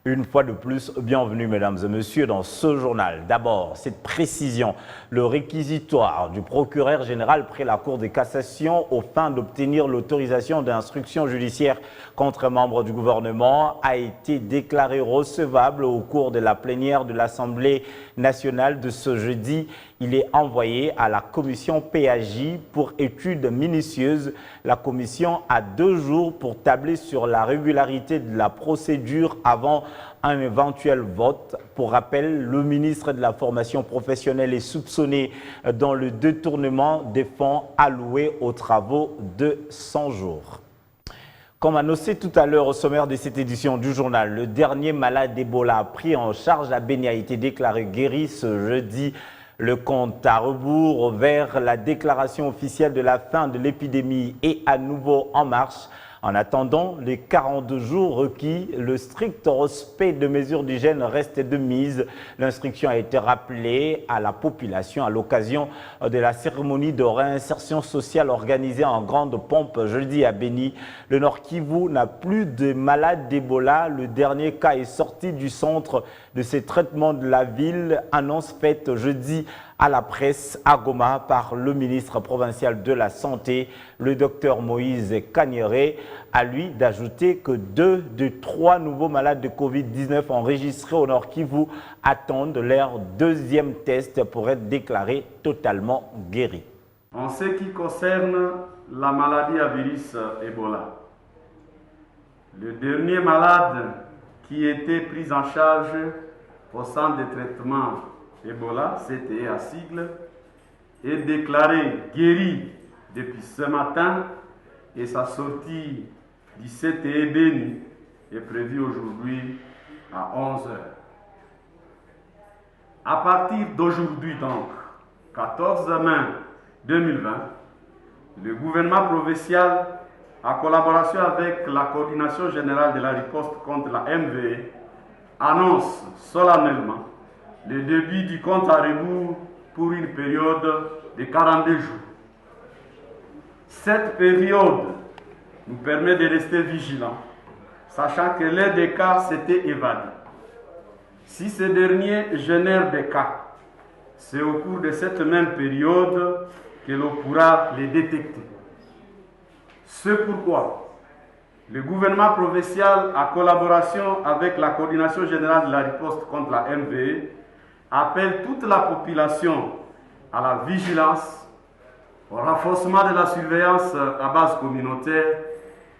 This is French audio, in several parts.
Une fois de plus, bienvenue mesdames et messieurs dans ce journal. D'abord, cette précision, le réquisitoire du procureur général près la Cour de cassation aux fins d'obtenir l'autorisation d'instruction judiciaire contre un membre du gouvernement a été déclaré recevable au cours de la plénière de l'Assemblée nationale de ce jeudi. Il est envoyé à la commission PAJ pour étude minutieuse. La commission a 2 jours pour tabler sur la régularité de la procédure avant un éventuel vote. Pour rappel, le ministre de la formation professionnelle est soupçonné dans le détournement des fonds alloués aux travaux de 100 jours. Comme annoncé tout à l'heure au sommaire de cette édition du journal, le dernier malade d'Ebola pris en charge à Béni a été déclaré guéri ce jeudi. Le compte à rebours vers la déclaration officielle de la fin de l'épidémie est à nouveau en marche. En attendant les 42 jours requis, le strict respect de mesures d'hygiène reste de mise. L'instruction a été rappelée à la population à l'occasion de la cérémonie de réinsertion sociale organisée en grande pompe jeudi à Béni. Le Nord Kivu n'a plus de malades d'Ebola. Le dernier cas est sorti du centre de ces traitements de la ville, annonce faite jeudi à la presse à Goma par le ministre provincial de la Santé, le docteur Moïse Kanyere, à lui d'ajouter que 2 de 3 nouveaux malades de Covid-19 enregistrés au Nord Kivu attendent leur 2e test pour être déclarés totalement guéris. En ce qui concerne la maladie à virus Ebola, le dernier malade qui était pris en charge au centre de traitement Ebola, CTE à sigle, est déclaré guéri depuis ce matin et sa sortie du CTE Béni est prévue aujourd'hui à 11 h. À partir d'aujourd'hui donc, 14 mai 2020, le gouvernement provincial, en collaboration avec la coordination générale de la riposte contre la MVE, annonce solennellement le début du compte à rebours pour une période de 42 jours. Cette période nous permet de rester vigilants, sachant que l'un des cas s'était évadé. Si ces derniers génèrent des cas, c'est au cours de cette même période que l'on pourra les détecter. C'est pourquoi le gouvernement provincial, en collaboration avec la coordination générale de la riposte contre la MVE, appelle toute la population à la vigilance, au renforcement de la surveillance à base communautaire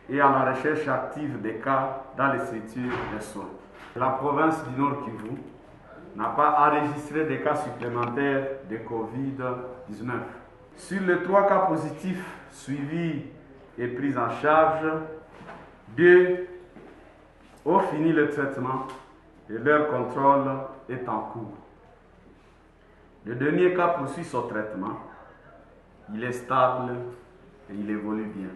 et à la recherche active des cas dans les structures de soins. La province du Nord Kivu n'a pas enregistré de cas supplémentaires de Covid-19. Sur les 3 cas positifs suivis et pris en charge, 2 ont fini le traitement et leur contrôle est en cours. Le dernier cas poursuit son traitement. Il est stable et il évolue bien.